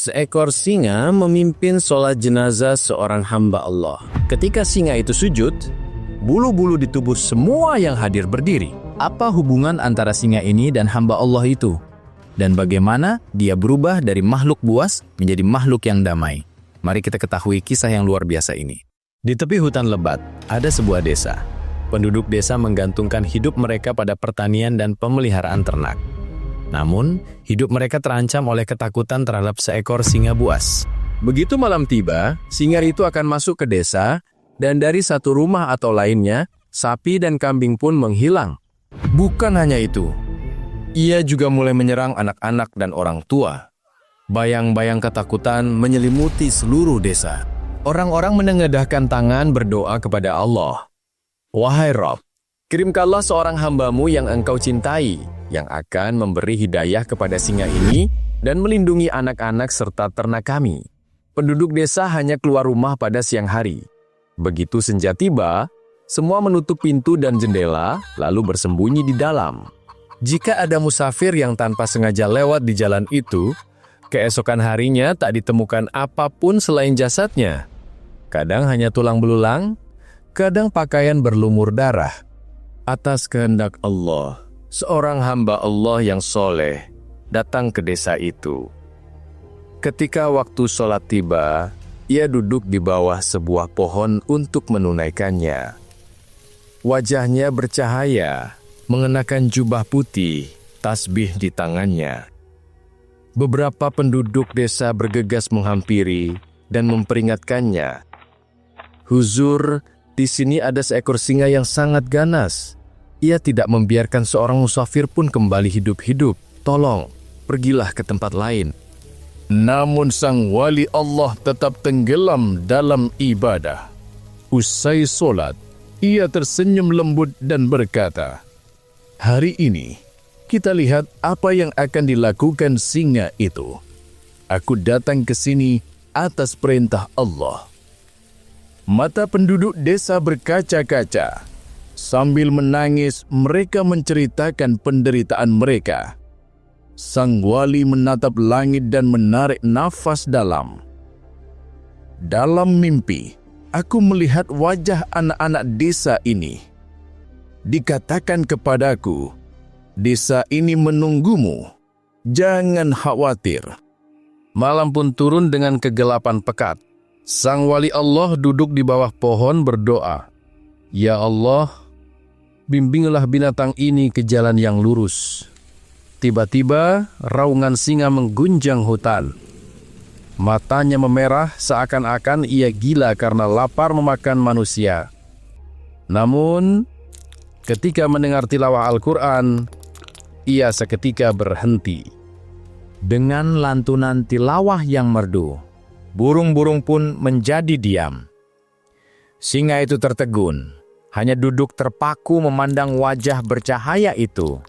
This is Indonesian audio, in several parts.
Seekor singa memimpin sholat jenazah seorang hamba Allah. Ketika singa itu sujud, bulu-bulu di tubuh semua yang hadir berdiri. Apa hubungan antara singa ini dan hamba Allah itu? Dan bagaimana dia berubah dari makhluk buas menjadi makhluk yang damai? Mari kita ketahui kisah yang luar biasa ini. Di tepi hutan lebat, ada sebuah desa. Penduduk desa menggantungkan hidup mereka pada pertanian dan pemeliharaan ternak. Namun, hidup mereka terancam oleh ketakutan terhadap seekor singa buas. Begitu malam tiba, singa itu akan masuk ke desa, dan dari satu rumah atau lainnya, sapi dan kambing pun menghilang. Bukan hanya itu, ia juga mulai menyerang anak-anak dan orang tua. Bayang-bayang ketakutan menyelimuti seluruh desa. Orang-orang menengadahkan tangan berdoa kepada Allah. Wahai Rabb, kirimkanlah seorang hambamu yang engkau cintai, yang akan memberi hidayah kepada singa ini dan melindungi anak-anak serta ternak kami. Penduduk desa hanya keluar rumah pada siang hari. Begitu senja tiba, semua menutup pintu dan jendela, lalu bersembunyi di dalam. Jika ada musafir yang tanpa sengaja lewat di jalan itu, keesokan harinya tak ditemukan apapun selain jasadnya. Kadang hanya tulang belulang, kadang pakaian berlumur darah. Atas kehendak Allah, seorang hamba Allah yang soleh datang ke desa itu. Ketika waktu sholat tiba, ia duduk di bawah sebuah pohon untuk menunaikannya. Wajahnya bercahaya, mengenakan jubah putih, tasbih di tangannya. Beberapa penduduk desa bergegas menghampiri dan memperingatkannya. Huzur, di sini ada seekor singa yang sangat ganas. Ia tidak membiarkan seorang musafir pun kembali hidup-hidup. Tolong, pergilah ke tempat lain. Namun sang wali Allah tetap tenggelam dalam ibadah. Usai solat, ia tersenyum lembut dan berkata, "Hari ini, kita lihat apa yang akan dilakukan singa itu. Aku datang ke sini atas perintah Allah." Mata penduduk desa berkaca-kaca. Sambil menangis, mereka menceritakan penderitaan mereka. Sang wali menatap langit dan menarik nafas dalam. Dalam mimpi, aku melihat wajah anak-anak desa ini. Dikatakan kepadaku, desa ini menunggumu. Jangan khawatir. Malam pun turun dengan kegelapan pekat. Sang wali Allah duduk di bawah pohon berdoa. Ya Allah, bimbinglah binatang ini ke jalan yang lurus. Tiba-tiba, raungan singa menggunjang hutan. Matanya memerah seakan-akan ia gila karena lapar memakan manusia. Namun, ketika mendengar tilawah Al-Quran, ia seketika berhenti. Dengan lantunan tilawah yang merdu, burung-burung pun menjadi diam. Singa itu tertegun, hanya duduk terpaku memandang wajah bercahaya itu.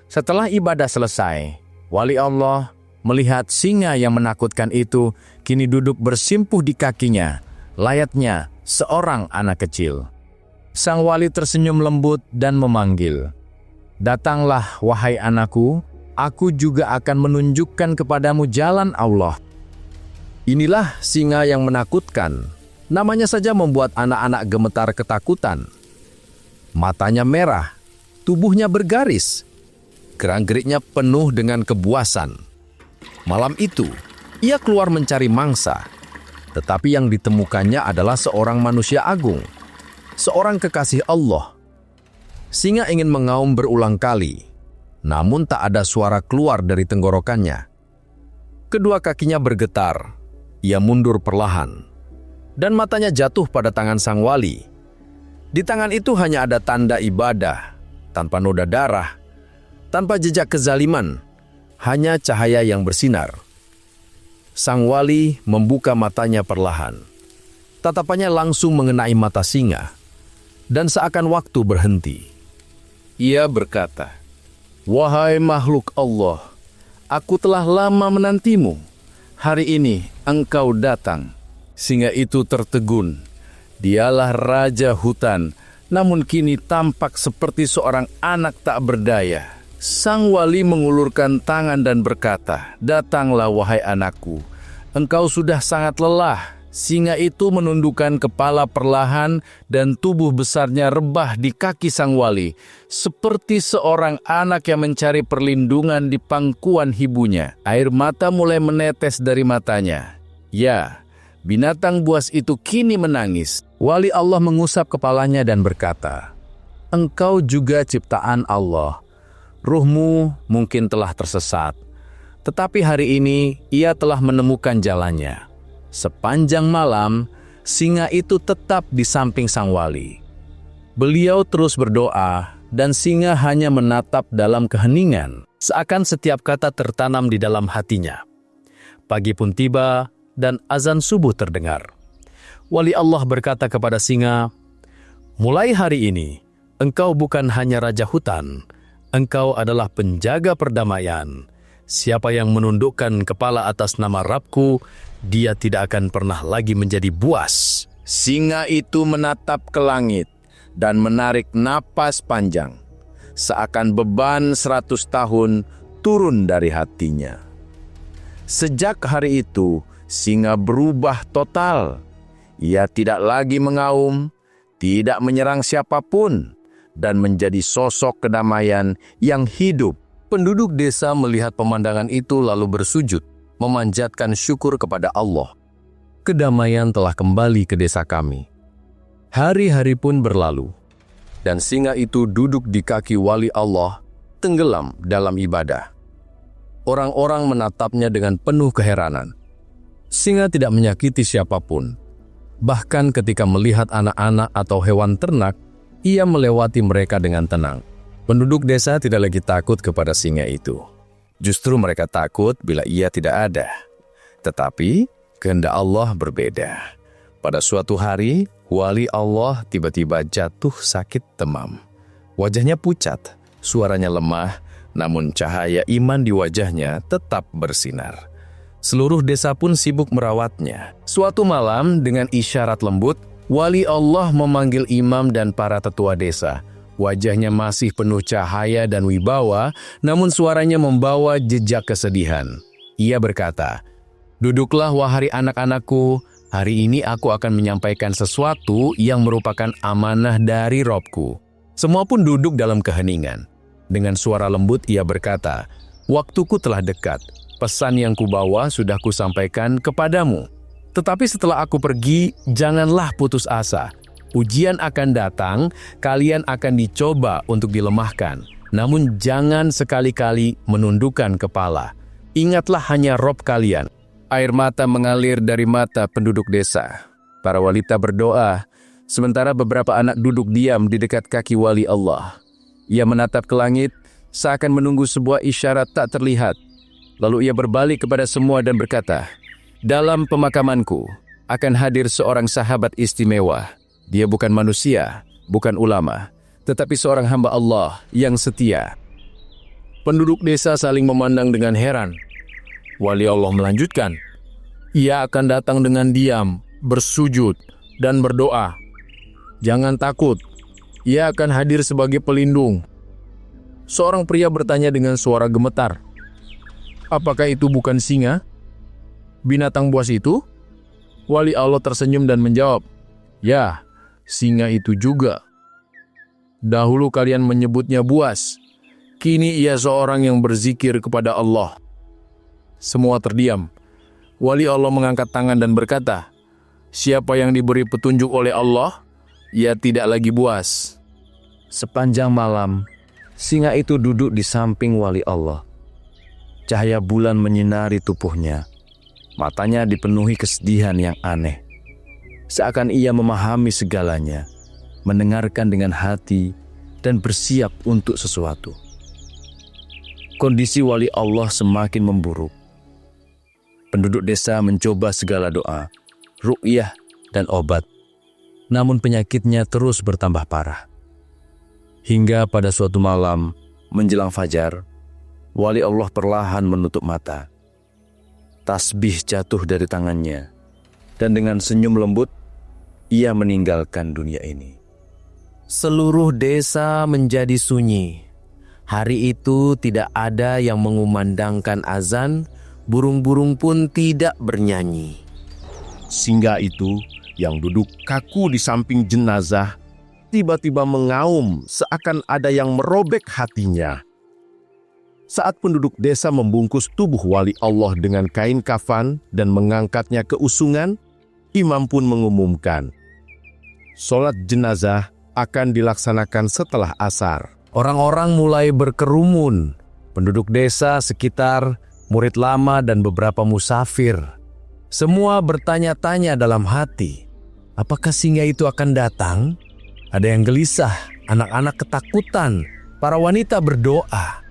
Setelah ibadah selesai, wali Allah melihat singa yang menakutkan itu kini duduk bersimpuh di kakinya, layaknya seorang anak kecil. Sang wali tersenyum lembut dan memanggil, "Datanglah wahai anakku, aku juga akan menunjukkan kepadamu jalan Allah." Inilah singa yang menakutkan. Namanya saja membuat anak-anak gemetar ketakutan. Matanya merah, tubuhnya bergaris. Gerak-geriknya penuh dengan kebuasan. Malam itu, ia keluar mencari mangsa. Tetapi yang ditemukannya adalah seorang manusia agung. Seorang kekasih Allah. Singa ingin mengaum berulang kali. Namun tak ada suara keluar dari tenggorokannya. Kedua kakinya bergetar. Ia mundur perlahan, dan matanya jatuh pada tangan sang wali. Di tangan itu hanya ada tanda ibadah, tanpa noda darah, tanpa jejak kezaliman, hanya cahaya yang bersinar. Sang wali membuka matanya perlahan. Tatapannya langsung mengenai mata singa, dan seakan waktu berhenti. Ia berkata, "Wahai makhluk Allah, aku telah lama menantimu. Hari ini engkau datang." Singa itu tertegun. Dialah raja hutan, namun kini tampak seperti seorang anak tak berdaya. Sang wali mengulurkan tangan dan berkata, "Datanglah wahai anakku, Engkau sudah sangat lelah. Singa itu menundukkan kepala perlahan dan tubuh besarnya rebah di kaki sang wali, seperti seorang anak yang mencari perlindungan di pangkuan ibunya. Air mata mulai menetes dari matanya. Ya, binatang buas itu kini menangis. Wali Allah mengusap kepalanya dan berkata, "Engkau juga ciptaan Allah. Ruhmu mungkin telah tersesat, tetapi hari ini ia telah menemukan jalannya." Sepanjang malam, singa itu tetap di samping sang wali. Beliau terus berdoa, dan singa hanya menatap dalam keheningan, seakan setiap kata tertanam di dalam hatinya. Pagi pun tiba, dan azan subuh terdengar. Wali Allah berkata kepada singa, "Mulai hari ini, engkau bukan hanya raja hutan, engkau adalah penjaga perdamaian. Siapa yang menundukkan kepala atas nama Rabbku, dia tidak akan pernah lagi menjadi buas." Singa itu menatap ke langit dan menarik napas panjang, seakan beban 100 tahun turun dari hatinya. Sejak hari itu, singa berubah total. Ia tidak lagi mengaum, tidak menyerang siapapun, dan menjadi sosok kedamaian yang hidup. Penduduk desa melihat pemandangan itu lalu bersujud, memanjatkan syukur kepada Allah. Kedamaian telah kembali ke desa kami. Hari-hari pun berlalu, dan singa itu duduk di kaki wali Allah, tenggelam dalam ibadah. Orang-orang menatapnya dengan penuh keheranan. Singa tidak menyakiti siapapun. Bahkan ketika melihat anak-anak atau hewan ternak, ia melewati mereka dengan tenang. Penduduk desa tidak lagi takut kepada singa itu. Justru mereka takut bila ia tidak ada. Tetapi kehendak Allah berbeda. Pada suatu hari, wali Allah tiba-tiba jatuh sakit demam. Wajahnya pucat, suaranya lemah, namun cahaya iman di wajahnya tetap bersinar. Seluruh desa pun sibuk merawatnya. Suatu malam, dengan isyarat lembut, wali Allah memanggil imam dan para tetua desa. Wajahnya masih penuh cahaya dan wibawa, namun suaranya membawa jejak kesedihan. Ia berkata, "Duduklah wahai anak-anakku, hari ini aku akan menyampaikan sesuatu yang merupakan amanah dari Robku." Semua pun duduk dalam keheningan. Dengan suara lembut ia berkata, "Waktuku telah dekat, pesan yang kubawa sudah kusampaikan kepadamu. Tetapi setelah aku pergi, janganlah putus asa. Ujian akan datang, kalian akan dicoba untuk dilemahkan. Namun jangan sekali-kali menundukkan kepala. Ingatlah hanya Rob kalian." Air mata mengalir dari mata penduduk desa. Para wanita berdoa, sementara beberapa anak duduk diam di dekat kaki wali Allah. Ia menatap ke langit, seakan menunggu sebuah isyarat tak terlihat. Lalu ia berbalik kepada semua dan berkata, "Dalam pemakamanku akan hadir seorang sahabat istimewa. Dia bukan manusia, bukan ulama, tetapi seorang hamba Allah yang setia." Penduduk desa saling memandang dengan heran. Wali Allah melanjutkan, "Ia akan datang dengan diam, bersujud, dan berdoa. Jangan takut, ia akan hadir sebagai pelindung." Seorang pria bertanya dengan suara gemetar, "Apakah itu bukan singa? Binatang buas itu?" Wali Allah tersenyum dan menjawab, "Ya, singa itu juga. Dahulu kalian menyebutnya buas, kini ia seorang yang berzikir kepada Allah." Semua terdiam. Wali Allah mengangkat tangan dan berkata, "Siapa yang diberi petunjuk oleh Allah, ia tidak lagi buas." Sepanjang malam, singa itu duduk di samping wali Allah. Cahaya bulan menyinari tubuhnya. Matanya dipenuhi kesedihan yang aneh. Seakan ia memahami segalanya, mendengarkan dengan hati, dan bersiap untuk sesuatu. Kondisi wali Allah semakin memburuk. Penduduk desa mencoba segala doa, ruqyah, dan obat. Namun penyakitnya terus bertambah parah. Hingga pada suatu malam, menjelang fajar, wali Allah perlahan menutup mata. Tasbih jatuh dari tangannya, dan dengan senyum lembut, ia meninggalkan dunia ini. Seluruh desa menjadi sunyi. Hari itu tidak ada yang mengumandangkan azan, Burung-burung pun tidak bernyanyi. Singa itu yang duduk kaku di samping jenazah tiba-tiba mengaum seakan ada yang merobek hatinya. Saat penduduk desa membungkus tubuh wali Allah dengan kain kafan dan mengangkatnya ke usungan, imam pun mengumumkan, sholat jenazah akan dilaksanakan setelah asar. Orang-orang mulai berkerumun. Penduduk desa sekitar, murid lama dan beberapa musafir. Semua bertanya-tanya dalam hati, apakah singa itu akan datang? Ada yang gelisah, anak-anak ketakutan, para wanita berdoa.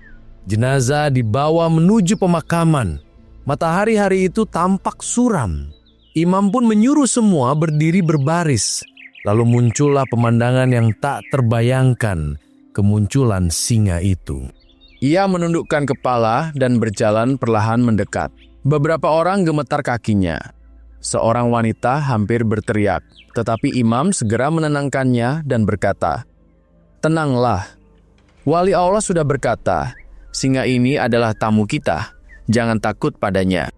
Jenazah dibawa menuju pemakaman. Matahari hari itu tampak suram. Imam pun menyuruh semua berdiri berbaris. Lalu muncullah pemandangan yang tak terbayangkan, kemunculan singa itu. Ia menundukkan kepala dan berjalan perlahan mendekat. Beberapa orang gemetar kakinya. Seorang wanita hampir berteriak, tetapi imam segera menenangkannya dan berkata, "Tenanglah, wali Allah sudah berkata, singa ini adalah tamu kita, jangan takut padanya."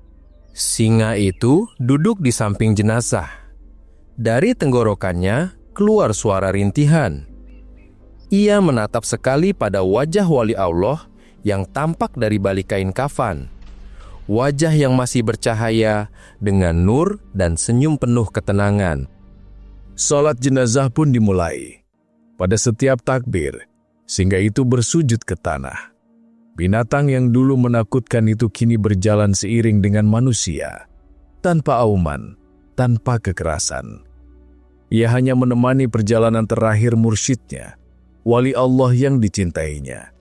Singa itu duduk di samping jenazah. Dari tenggorokannya keluar suara rintihan. Ia menatap sekali pada wajah wali Allah yang tampak dari balik kain kafan. Wajah yang masih bercahaya dengan nur dan senyum penuh ketenangan. Salat jenazah pun dimulai. Pada setiap takbir, singa itu bersujud ke tanah. Binatang yang dulu menakutkan itu kini berjalan seiring dengan manusia, tanpa auman, tanpa kekerasan. Ia hanya menemani perjalanan terakhir mursyidnya, wali Allah yang dicintainya.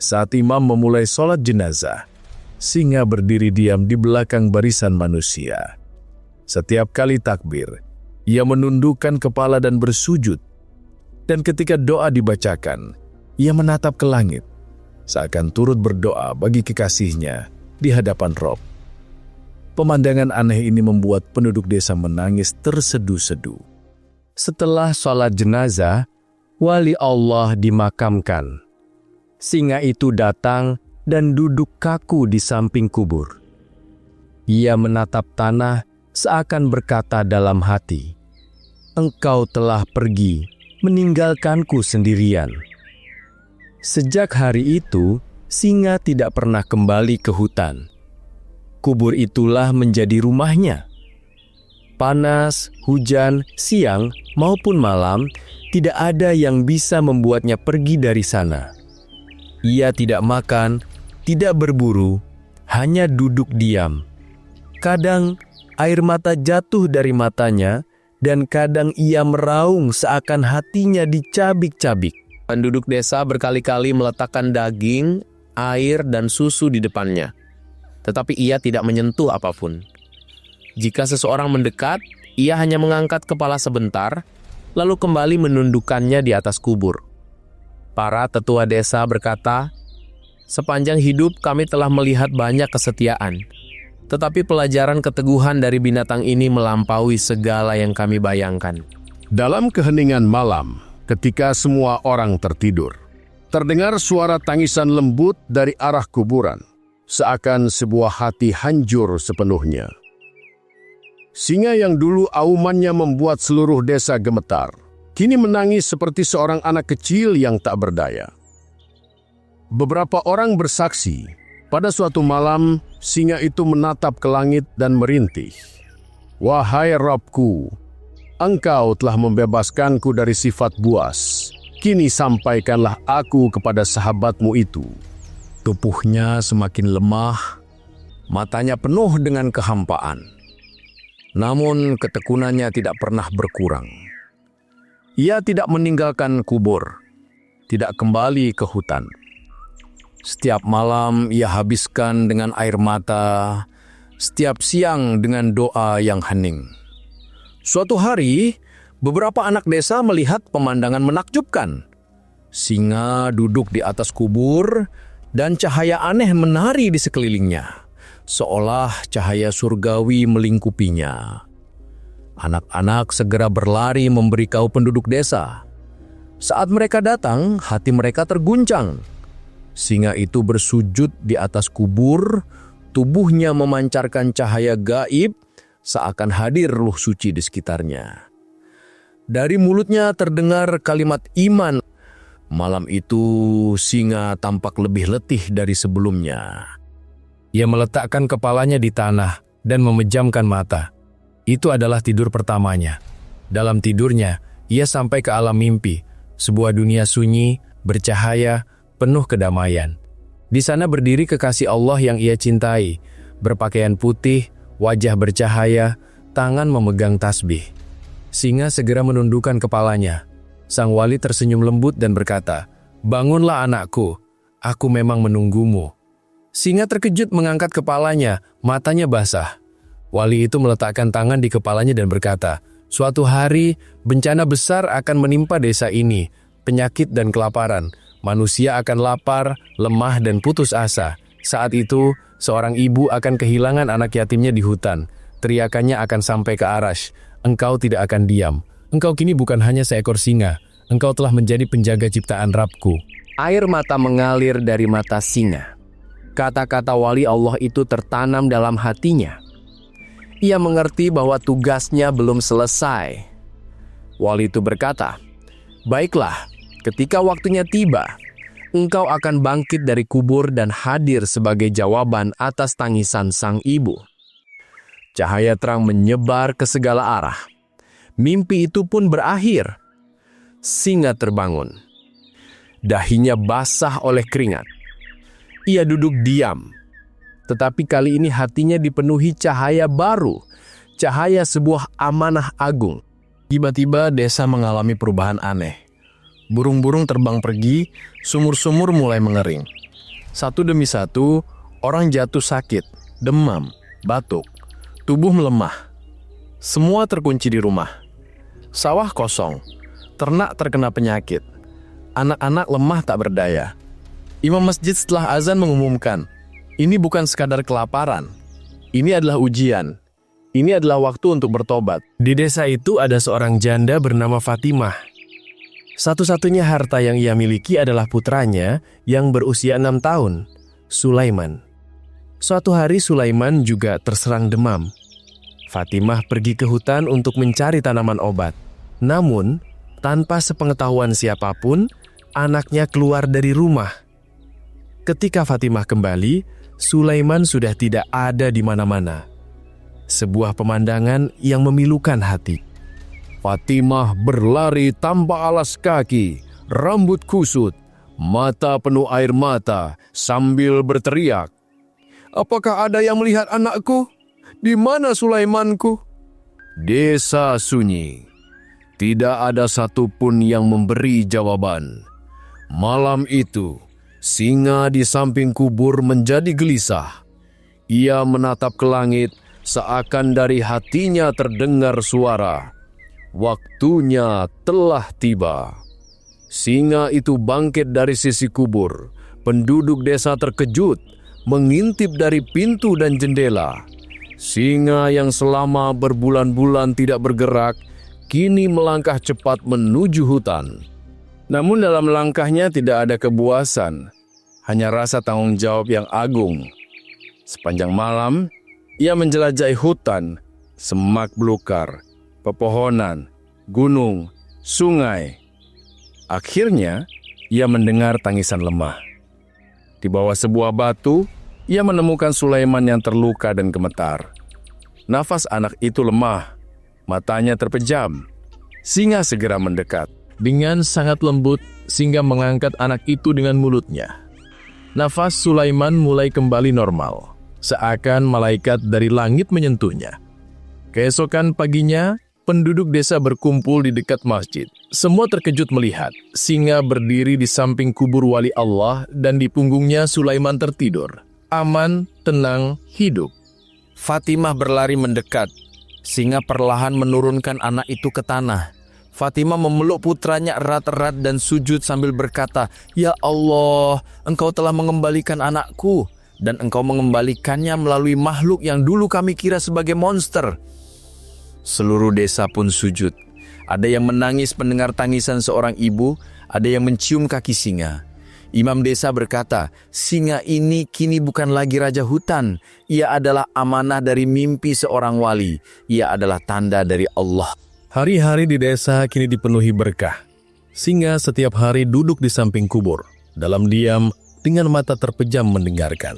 Saat imam memulai sholat jenazah, singa berdiri diam di belakang barisan manusia. Setiap kali takbir, ia menundukkan kepala dan bersujud. Dan ketika doa dibacakan, ia menatap ke langit, seakan turut berdoa bagi kekasihnya di hadapan Rob. Pemandangan aneh ini membuat penduduk desa menangis terseduh-seduh. Setelah sholat jenazah, wali Allah dimakamkan. Singa itu datang dan duduk kaku di samping kubur. Ia menatap tanah seakan berkata dalam hati, "Engkau telah pergi, meninggalkanku sendirian." Sejak hari itu, singa tidak pernah kembali ke hutan. Kubur itulah menjadi rumahnya. Panas, hujan, siang maupun malam, tidak ada yang bisa membuatnya pergi dari sana. Ia tidak makan, tidak berburu, hanya duduk diam. Kadang air mata jatuh dari matanya, dan kadang ia meraung seakan hatinya dicabik-cabik. Penduduk desa berkali-kali meletakkan daging, air, dan susu di depannya. Tetapi ia tidak menyentuh apapun. Jika seseorang mendekat, ia hanya mengangkat kepala sebentar, lalu kembali menundukkannya di atas kubur. Para tetua desa berkata, "Sepanjang hidup kami telah melihat banyak kesetiaan, tetapi pelajaran keteguhan dari binatang ini melampaui segala yang kami bayangkan." Dalam keheningan malam, ketika semua orang tertidur, terdengar suara tangisan lembut dari arah kuburan, seakan sebuah hati hancur sepenuhnya. Singa yang dulu aumannya membuat seluruh desa gemetar, kini menangis seperti seorang anak kecil yang tak berdaya. Beberapa orang bersaksi, pada suatu malam, singa itu menatap ke langit dan merintih. "Wahai Rabbku, Engkau telah membebaskanku dari sifat buas. Kini sampaikanlah aku kepada sahabatmu itu." Tubuhnya semakin lemah, matanya penuh dengan kehampaan. Namun ketekunannya tidak pernah berkurang. Ia tidak meninggalkan kubur, tidak kembali ke hutan. Setiap malam ia habiskan dengan air mata, setiap siang dengan doa yang hening. Suatu hari, beberapa anak desa melihat pemandangan menakjubkan. Singa duduk di atas kubur dan cahaya aneh menari di sekelilingnya, seolah cahaya surgawi melingkupinya. Anak-anak segera berlari memberitahu penduduk desa. Saat mereka datang, hati mereka terguncang. Singa itu bersujud di atas kubur, Tubuhnya memancarkan cahaya gaib, seakan hadir ruh suci di sekitarnya. Dari mulutnya terdengar kalimat iman. Malam itu singa tampak lebih letih dari sebelumnya. Ia meletakkan kepalanya di tanah dan memejamkan mata. Itu adalah tidur pertamanya. Dalam tidurnya, ia sampai ke alam mimpi, sebuah dunia sunyi, bercahaya, penuh kedamaian. Di sana berdiri kekasih Allah yang ia cintai, berpakaian putih, wajah bercahaya, tangan memegang tasbih. Singa segera menundukkan kepalanya. Sang wali tersenyum lembut dan berkata, "Bangunlah anakku, aku memang menunggumu." Singa terkejut mengangkat kepalanya, matanya basah. Wali itu meletakkan tangan di kepalanya dan berkata, "Suatu hari, bencana besar akan menimpa desa ini, penyakit dan kelaparan. Manusia akan lapar, lemah dan putus asa. Saat itu, seorang ibu akan kehilangan anak yatimnya di hutan. Teriakannya akan sampai ke Arash. Engkau tidak akan diam. Engkau kini bukan hanya seekor singa. Engkau telah menjadi penjaga ciptaan Rabbku." Air mata mengalir dari mata singa. Kata-kata wali Allah itu tertanam dalam hatinya. Ia mengerti bahwa tugasnya belum selesai. Wali itu berkata, "Baiklah, ketika waktunya tiba, engkau akan bangkit dari kubur dan hadir sebagai jawaban atas tangisan sang ibu." Cahaya terang menyebar ke segala arah. Mimpi itu pun berakhir. Singa terbangun. Dahinya basah oleh keringat. Ia duduk diam. Tetapi kali ini hatinya dipenuhi cahaya baru. Cahaya sebuah amanah agung. Tiba-tiba desa mengalami perubahan aneh. Burung-burung terbang pergi, sumur-sumur mulai mengering. Satu demi satu, orang jatuh sakit, demam, batuk. Tubuh melemah. Semua terkunci di rumah. Sawah kosong. Ternak terkena penyakit. Anak-anak lemah tak berdaya. Imam masjid setelah azan mengumumkan, ini bukan sekadar kelaparan. Ini adalah ujian. Ini adalah waktu untuk bertobat. Di desa itu ada seorang janda bernama Fatimah. Satu-satunya harta yang ia miliki adalah putranya yang berusia 6 tahun, Sulaiman. Suatu hari Sulaiman juga terserang demam. Fatimah pergi ke hutan untuk mencari tanaman obat. Namun, tanpa sepengetahuan siapapun, anaknya keluar dari rumah. Ketika Fatimah kembali, Sulaiman sudah tidak ada di mana-mana. Sebuah pemandangan yang memilukan hati. Fatimah berlari tanpa alas kaki, rambut kusut, mata penuh air mata, sambil berteriak, "Apakah ada yang melihat anakku? Di mana Sulaimanku?" Desa sunyi. Tidak ada satupun yang memberi jawaban. Malam itu, singa di samping kubur menjadi gelisah. Ia menatap ke langit, seakan dari hatinya terdengar suara, "Waktunya telah tiba." Singa itu bangkit dari sisi kubur. Penduduk desa terkejut, mengintip dari pintu dan jendela. Singa yang selama berbulan-bulan tidak bergerak, kini melangkah cepat menuju hutan. Namun dalam langkahnya tidak ada kepuasan, hanya rasa tanggung jawab yang agung. Sepanjang malam, ia menjelajahi hutan, semak belukar, pepohonan, gunung, sungai. Akhirnya, ia mendengar tangisan lemah. Di bawah sebuah batu, ia menemukan Sulaiman yang terluka dan gemetar. Nafas anak itu lemah, matanya terpejam. Singa segera mendekat. Dengan sangat lembut, singa mengangkat anak itu dengan mulutnya. Nafas Sulaiman mulai kembali normal, seakan malaikat dari langit menyentuhnya. Keesokan paginya, penduduk desa berkumpul di dekat masjid. Semua terkejut melihat singa berdiri di samping kubur wali Allah dan di punggungnya Sulaiman tertidur. Aman, tenang, hidup. Fatimah berlari mendekat. Singa perlahan menurunkan anak itu ke tanah. Fatimah memeluk putranya erat-erat dan sujud sambil berkata, "Ya Allah, Engkau telah mengembalikan anakku, dan Engkau mengembalikannya melalui makhluk yang dulu kami kira sebagai monster." Seluruh desa pun sujud. Ada yang menangis mendengar tangisan seorang ibu, ada yang mencium kaki singa. Imam desa berkata, singa ini kini bukan lagi raja hutan. Ia adalah amanah dari mimpi seorang wali. Ia adalah tanda dari Allah. Hari-hari di desa kini dipenuhi berkah. Singa setiap hari duduk di samping kubur, dalam diam dengan mata terpejam mendengarkan.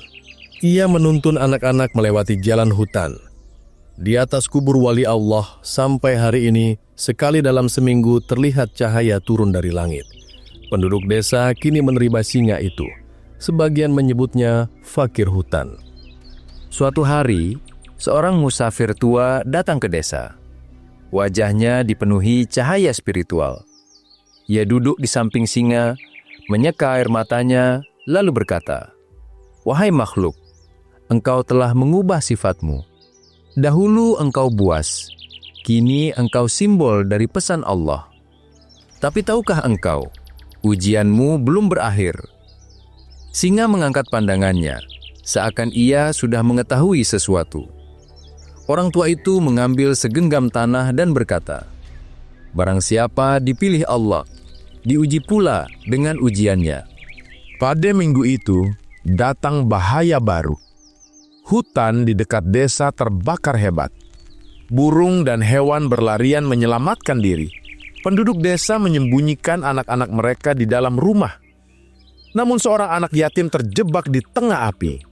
Ia menuntun anak-anak melewati jalan hutan. Di atas kubur wali Allah, sampai hari ini, sekali dalam seminggu terlihat cahaya turun dari langit. Penduduk desa kini menerima singa itu. Sebagian menyebutnya fakir hutan. Suatu hari, seorang musafir tua datang ke desa. Wajahnya dipenuhi cahaya spiritual. Ia duduk di samping singa, menyeka air matanya, lalu berkata, "Wahai makhluk, engkau telah mengubah sifatmu. Dahulu engkau buas, kini engkau simbol dari pesan Allah. Tapi tahukah engkau, ujianmu belum berakhir." Singa mengangkat pandangannya, seakan ia sudah mengetahui sesuatu. Orang tua itu mengambil segenggam tanah dan berkata, "Barang siapa dipilih Allah, diuji pula dengan ujiannya." Pada minggu itu, datang bahaya baru. Hutan di dekat desa terbakar hebat. Burung dan hewan berlarian menyelamatkan diri. Penduduk desa menyembunyikan anak-anak mereka di dalam rumah. Namun seorang anak yatim terjebak di tengah api.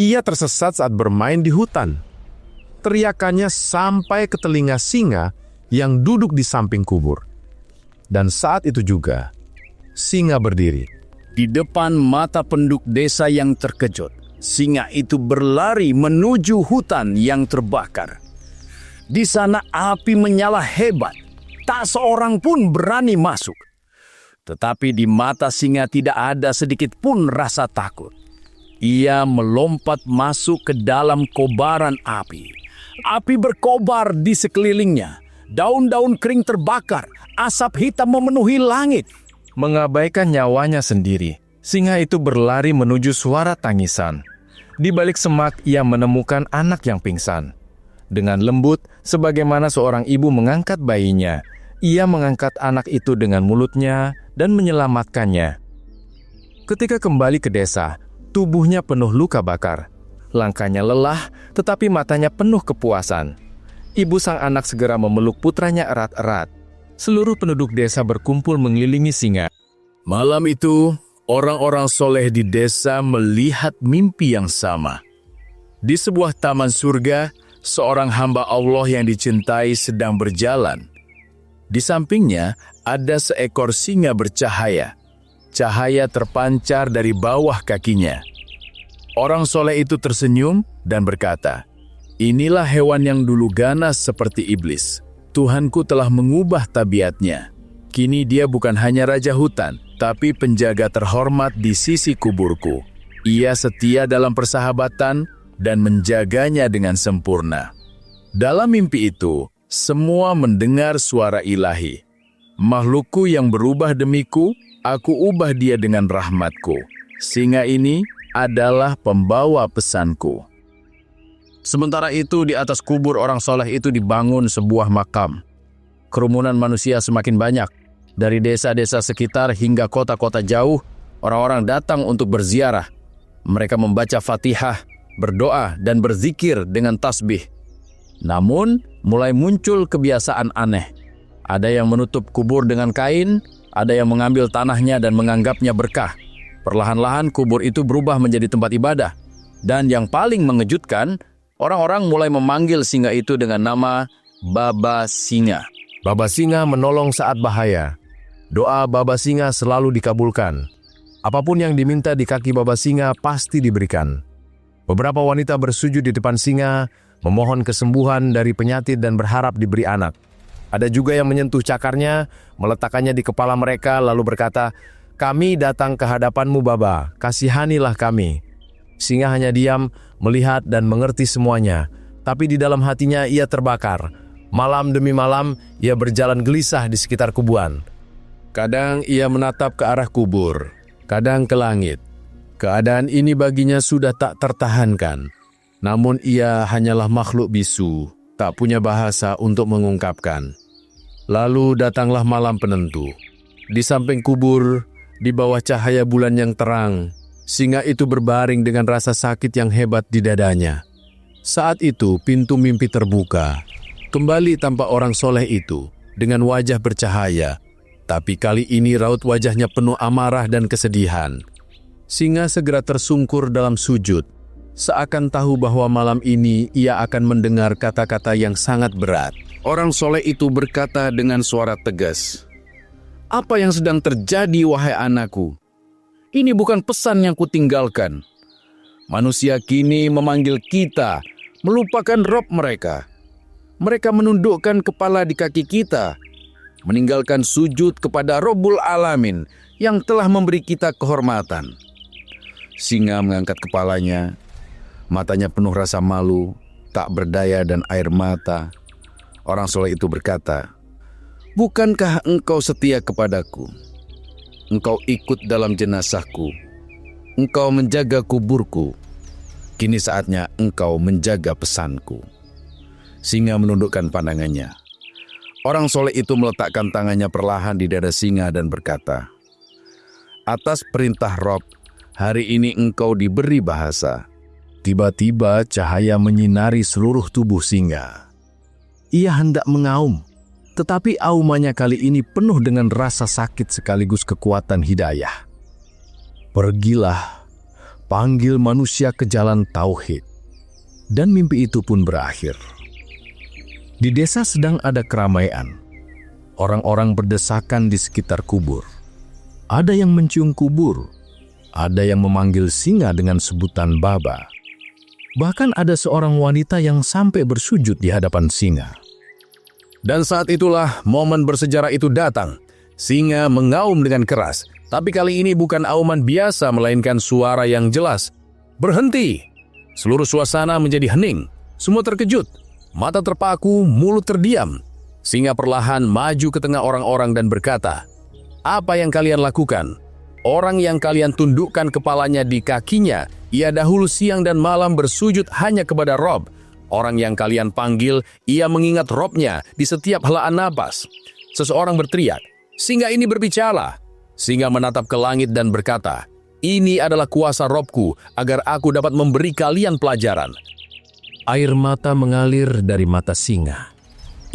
Ia tersesat saat bermain di hutan. Teriakannya sampai ke telinga singa yang duduk di samping kubur. Dan saat itu juga, singa berdiri. Di depan mata penduduk desa yang terkejut, singa itu berlari menuju hutan yang terbakar. Di sana api menyala hebat. Tak seorang pun berani masuk. Tetapi di mata singa tidak ada sedikit pun rasa takut. Ia melompat masuk ke dalam kobaran api. Api berkobar di sekelilingnya. Daun-daun kering terbakar. Asap hitam memenuhi langit. Mengabaikan nyawanya sendiri, singa itu berlari menuju suara tangisan. Di balik semak, ia menemukan anak yang pingsan. Dengan lembut, sebagaimana seorang ibu mengangkat bayinya, ia mengangkat anak itu dengan mulutnya dan menyelamatkannya. Ketika kembali ke desa, tubuhnya penuh luka bakar. Langkahnya lelah, tetapi matanya penuh kepuasan. Ibu sang anak segera memeluk putranya erat-erat. Seluruh penduduk desa berkumpul mengelilingi singa. Malam itu, orang-orang soleh di desa melihat mimpi yang sama. Di sebuah taman surga, seorang hamba Allah yang dicintai sedang berjalan. Di sampingnya ada seekor singa bercahaya. Cahaya terpancar dari bawah kakinya. Orang soleh itu tersenyum dan berkata, "Inilah hewan yang dulu ganas seperti iblis. Tuhanku telah mengubah tabiatnya. Kini dia bukan hanya raja hutan, tapi penjaga terhormat di sisi kuburku. Ia setia dalam persahabatan dan menjaganya dengan sempurna." Dalam mimpi itu, semua mendengar suara ilahi. "Makhlukku yang berubah demiku, aku ubah dia dengan rahmatku. Singa ini adalah pembawa pesanku." Sementara itu, di atas kubur orang soleh itu dibangun sebuah makam. Kerumunan manusia semakin banyak. Dari desa-desa sekitar hingga kota-kota jauh, orang-orang datang untuk berziarah. Mereka membaca Fatihah, berdoa, dan berzikir dengan tasbih. Namun, mulai muncul kebiasaan aneh. Ada yang menutup kubur dengan kain, ada yang mengambil tanahnya dan menganggapnya berkah. Perlahan-lahan kubur itu berubah menjadi tempat ibadah. Dan yang paling mengejutkan, orang-orang mulai memanggil singa itu dengan nama Baba Singa. Baba Singa menolong saat bahaya. Doa Baba Singa selalu dikabulkan. Apapun yang diminta di kaki Baba Singa pasti diberikan. Beberapa wanita bersujud di depan singa, memohon kesembuhan dari penyakit dan berharap diberi anak. Ada juga yang menyentuh cakarnya, meletakkannya di kepala mereka lalu berkata, "Kami datang ke hadapanmu Baba, kasihanilah kami." Singa hanya diam, melihat dan mengerti semuanya, tapi di dalam hatinya ia terbakar. Malam demi malam, ia berjalan gelisah di sekitar kuburan. Kadang ia menatap ke arah kubur, kadang ke langit. Keadaan ini baginya sudah tak tertahankan. Namun ia hanyalah makhluk bisu, tak punya bahasa untuk mengungkapkan. Lalu datanglah malam penentu. Di samping kubur, Di bawah cahaya bulan yang terang, singa itu berbaring dengan rasa sakit yang hebat di dadanya. Saat itu pintu mimpi terbuka. Kembali tampak orang soleh itu dengan wajah bercahaya. Tapi kali ini raut wajahnya penuh amarah dan kesedihan. Singa segera tersungkur dalam sujud, seakan tahu bahwa malam ini ia akan mendengar kata-kata yang sangat berat. Orang soleh itu berkata dengan suara tegas, "Apa yang sedang terjadi, wahai anakku? Ini bukan pesan yang kutinggalkan. Manusia kini memanggil kita, melupakan Rob mereka. Mereka menundukkan kepala di kaki kita, meninggalkan sujud kepada Rabbul Alamin yang telah memberi kita kehormatan." Singa mengangkat kepalanya, matanya penuh rasa malu, tak berdaya dan air mata. Orang soleh itu berkata, "Bukankah engkau setia kepadaku? Engkau ikut dalam jenazahku. Engkau menjaga kuburku. Kini saatnya engkau menjaga pesanku." Singa menundukkan pandangannya. Orang soleh itu meletakkan tangannya perlahan di dada singa dan berkata, "Atas perintah Rob, hari ini engkau diberi bahasa." Tiba-tiba cahaya menyinari seluruh tubuh singa. Ia hendak mengaum, tetapi aumannya kali ini penuh dengan rasa sakit sekaligus kekuatan hidayah. "Pergilah, panggil manusia ke jalan tauhid." Dan mimpi itu pun berakhir. Di desa sedang ada keramaian. Orang-orang berdesakan di sekitar kubur. Ada yang mencium kubur, ada yang memanggil singa dengan sebutan Baba. Bahkan ada seorang wanita yang sampai bersujud di hadapan singa. Dan saat itulah momen bersejarah itu datang. Singa mengaum dengan keras, tapi kali ini bukan auman biasa melainkan suara yang jelas. "Berhenti!" Seluruh suasana menjadi hening. Semua terkejut, mata terpaku, mulut terdiam. Singa perlahan maju ke tengah orang-orang dan berkata, "Apa yang kalian lakukan? Orang yang kalian tundukkan kepalanya di kakinya, ia dahulu siang dan malam bersujud hanya kepada Rob. Orang yang kalian panggil, ia mengingat Robnya di setiap helaan napas." Seseorang berteriak, "Singa ini berbicara." Singa menatap ke langit dan berkata, "Ini adalah kuasa Robku, agar aku dapat memberi kalian pelajaran." Air mata mengalir dari mata singa.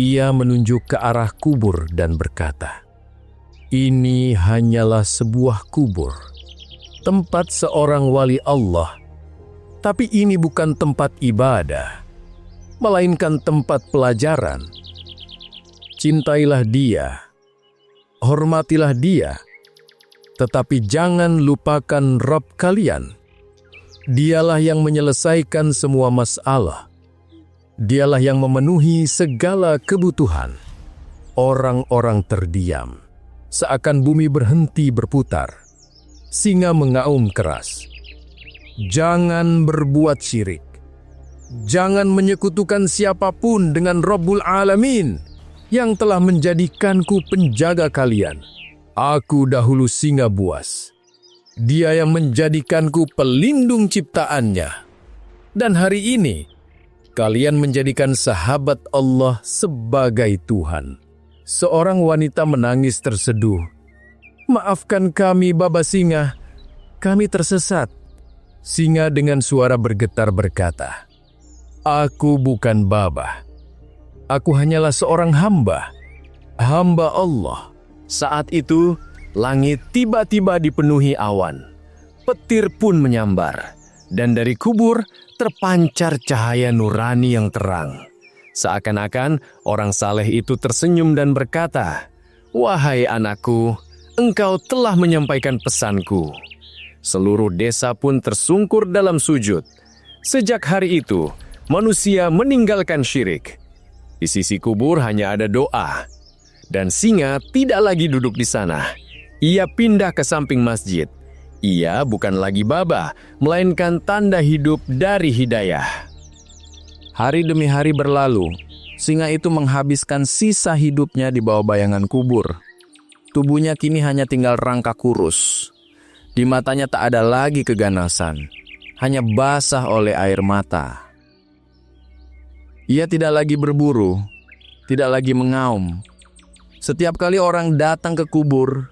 Ia menunjuk ke arah kubur dan berkata, "Ini hanyalah sebuah kubur, tempat seorang wali Allah. Tapi ini bukan tempat ibadah, melainkan tempat pelajaran. Cintailah dia, hormatilah dia, tetapi jangan lupakan Rabb kalian. Dialah yang menyelesaikan semua masalah. Dialah yang memenuhi segala kebutuhan." Orang-orang terdiam, seakan bumi berhenti berputar. Singa mengaum keras, "Jangan berbuat syirik. Jangan menyekutukan siapapun dengan Rabbul Alamin yang telah menjadikanku penjaga kalian. Aku dahulu singa buas. Dia yang menjadikanku pelindung ciptaannya. Dan hari ini, kalian menjadikan sahabat Allah sebagai Tuhan." Seorang wanita menangis terseduh. "Maafkan kami, Baba Singa. Kami tersesat." Singa dengan suara bergetar berkata, "Aku bukan Baba. Aku hanyalah seorang hamba Allah." Saat itu, langit tiba-tiba dipenuhi awan. Petir pun menyambar, dan dari kubur terpancar cahaya nurani yang terang. Seakan-akan orang saleh itu tersenyum dan berkata, "Wahai anakku, engkau telah menyampaikan pesanku." Seluruh desa pun tersungkur dalam sujud. Sejak hari itu, manusia meninggalkan syirik. Di sisi kubur hanya ada doa. Dan singa tidak lagi duduk di sana. Ia pindah ke samping masjid. Ia bukan lagi Baba, melainkan tanda hidup dari hidayah. Hari demi hari berlalu, singa itu menghabiskan sisa hidupnya di bawah bayangan kubur. Tubuhnya kini hanya tinggal rangka kurus. Di matanya tak ada lagi keganasan, hanya basah oleh air mata. Ia tidak lagi berburu, tidak lagi mengaum. Setiap kali orang datang ke kubur,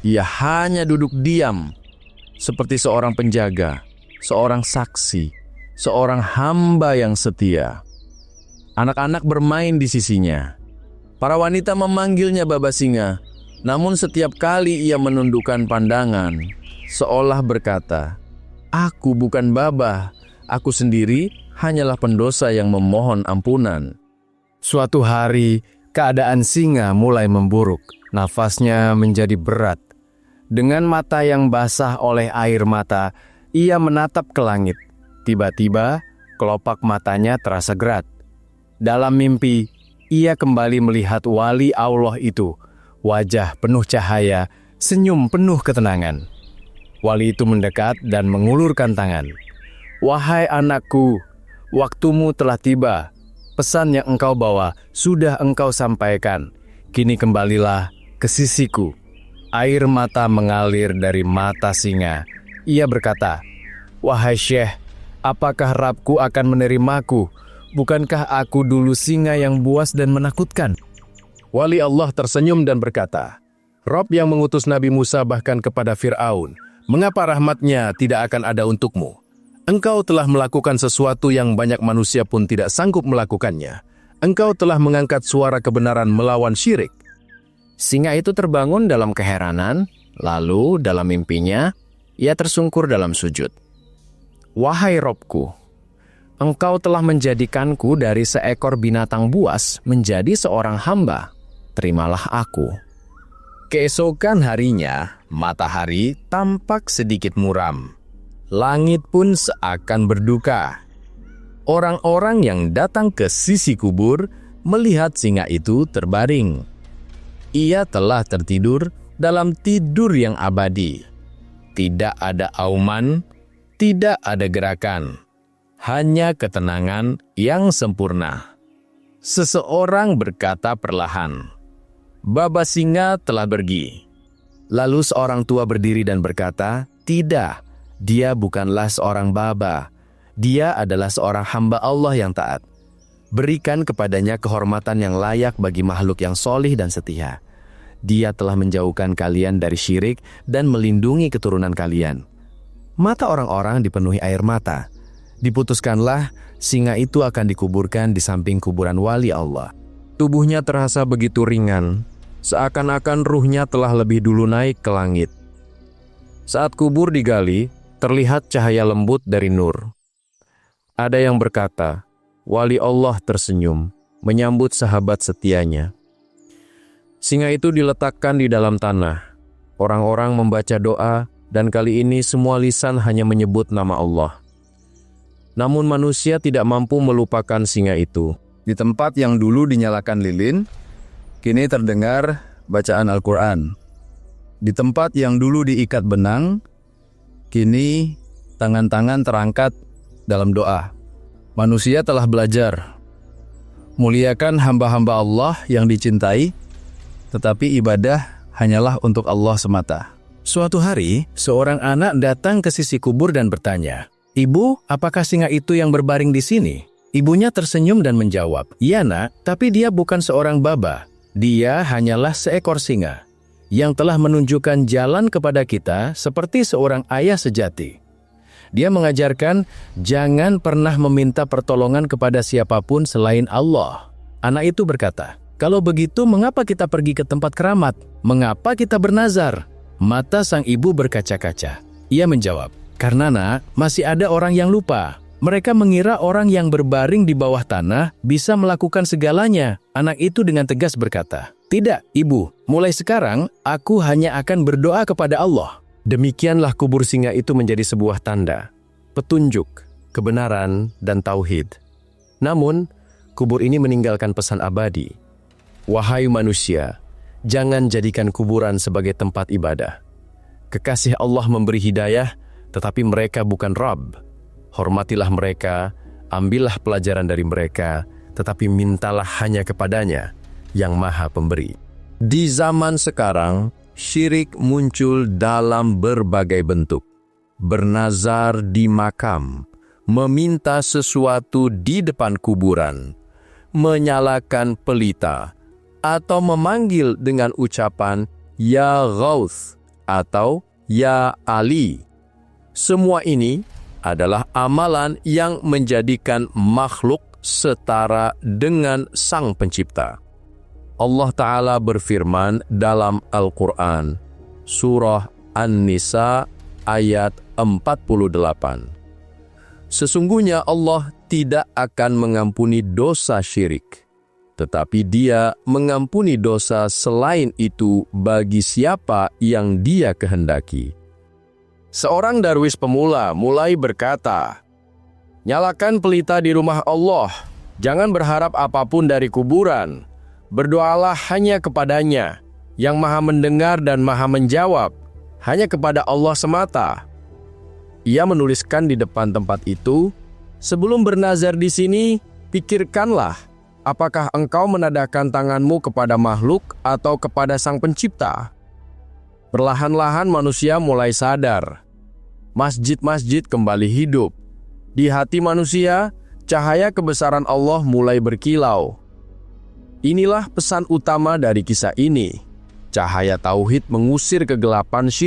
Ia hanya duduk diam, seperti seorang penjaga, seorang saksi, seorang hamba yang setia. Anak-anak bermain di sisinya. Para wanita memanggilnya Baba Singa, namun setiap kali ia menundukkan pandangan, seolah berkata, "Aku bukan Baba, aku sendiri hanyalah pendosa yang memohon ampunan." Suatu hari, keadaan singa mulai memburuk. Nafasnya menjadi berat. Dengan mata yang basah oleh air mata, ia menatap ke langit. Tiba-tiba, kelopak matanya terasa gerat. Dalam mimpi, ia kembali melihat wali Allah itu. Wajah penuh cahaya, senyum penuh ketenangan. Wali itu mendekat dan mengulurkan tangan. "Wahai anakku, waktumu telah tiba. Pesan yang engkau bawa sudah engkau sampaikan. Kini kembalilah ke sisiku." Air mata mengalir dari mata singa. Ia berkata, "Wahai Syekh, apakah Rabbku akan menerimaku? Bukankah aku dulu singa yang buas dan menakutkan?" Wali Allah tersenyum dan berkata, "Rabb yang mengutus Nabi Musa bahkan kepada Fir'aun, mengapa rahmatnya tidak akan ada untukmu? Engkau telah melakukan sesuatu yang banyak manusia pun tidak sanggup melakukannya. Engkau telah mengangkat suara kebenaran melawan syirik." Singa itu terbangun dalam keheranan, lalu dalam mimpinya, ia tersungkur dalam sujud. "Wahai Robku, Engkau telah menjadikanku dari seekor binatang buas menjadi seorang hamba. Terimalah aku." Keesokan harinya, matahari tampak sedikit muram. Langit pun seakan berduka. Orang-orang yang datang ke sisi kubur melihat singa itu terbaring. Ia telah tertidur dalam tidur yang abadi. Tidak ada auman, tidak ada gerakan. Hanya ketenangan yang sempurna. Seseorang berkata perlahan, "Baba Singa telah pergi." Lalu seorang tua berdiri dan berkata, "Tidak, dia bukanlah seorang baba. Dia adalah seorang hamba Allah yang taat. Berikan kepadanya kehormatan yang layak bagi makhluk yang solih dan setia. Dia telah menjauhkan kalian dari syirik dan melindungi keturunan kalian." Mata orang-orang dipenuhi air mata. Diputuskanlah, singa itu akan dikuburkan di samping kuburan wali Allah. Tubuhnya terasa begitu ringan, seakan-akan ruhnya telah lebih dulu naik ke langit. Saat kubur digali, terlihat cahaya lembut dari nur. Ada yang berkata, wali Allah tersenyum, menyambut sahabat setianya. Singa itu diletakkan di dalam tanah. Orang-orang membaca doa, dan kali ini semua lisan hanya menyebut nama Allah. Namun manusia tidak mampu melupakan singa itu. Di tempat yang dulu dinyalakan lilin, kini terdengar bacaan Al-Quran. Di tempat yang dulu diikat benang, kini tangan-tangan terangkat dalam doa. Manusia telah belajar muliakan hamba-hamba Allah yang dicintai, tetapi ibadah hanyalah untuk Allah semata. Suatu hari, seorang anak datang ke sisi kubur dan bertanya, "Ibu, apakah singa itu yang berbaring di sini?" Ibunya tersenyum dan menjawab, "Iya nak, tapi dia bukan seorang baba. Dia hanyalah seekor singa yang telah menunjukkan jalan kepada kita seperti seorang ayah sejati. Dia mengajarkan jangan pernah meminta pertolongan kepada siapapun selain Allah." Anak itu berkata, "Kalau begitu mengapa kita pergi ke tempat keramat? Mengapa kita bernazar?" Mata sang ibu berkaca-kaca. Ia menjawab, "Karena nak, masih ada orang yang lupa. Mereka mengira orang yang berbaring di bawah tanah bisa melakukan segalanya." Anak itu dengan tegas berkata, "Tidak, ibu. Mulai sekarang, aku hanya akan berdoa kepada Allah." Demikianlah kubur singa itu menjadi sebuah tanda, petunjuk, kebenaran, dan tauhid. Namun, kubur ini meninggalkan pesan abadi. Wahai manusia, jangan jadikan kuburan sebagai tempat ibadah. Kekasih Allah memberi hidayah, tetapi mereka bukan Rabb. Hormatilah mereka, ambillah pelajaran dari mereka, tetapi mintalah hanya kepadanya yang Maha Pemberi. Di zaman sekarang, syirik muncul dalam berbagai bentuk. Bernazar di makam, meminta sesuatu di depan kuburan, menyalakan pelita, atau memanggil dengan ucapan "Ya Ghauth" atau Ya Ali. Semua ini adalah amalan yang menjadikan makhluk setara dengan Sang Pencipta. Allah Ta'ala berfirman dalam Al-Quran, Surah An-Nisa ayat 48. Sesungguhnya Allah tidak akan mengampuni dosa syirik, tetapi Dia mengampuni dosa selain itu bagi siapa yang Dia kehendaki. Seorang darwis pemula mulai berkata, "Nyalakan pelita di rumah Allah, jangan berharap apapun dari kuburan. Berdoalah hanya kepadanya, yang maha mendengar dan maha menjawab, hanya kepada Allah semata." Ia menuliskan di depan tempat itu, "Sebelum bernazar di sini, pikirkanlah, apakah engkau menadahkan tanganmu kepada makhluk atau kepada Sang Pencipta?" Perlahan-lahan manusia mulai sadar. Masjid-masjid kembali hidup. Di hati manusia, cahaya kebesaran Allah mulai berkilau. Inilah pesan utama dari kisah ini. Cahaya tauhid mengusir kegelapan syirik.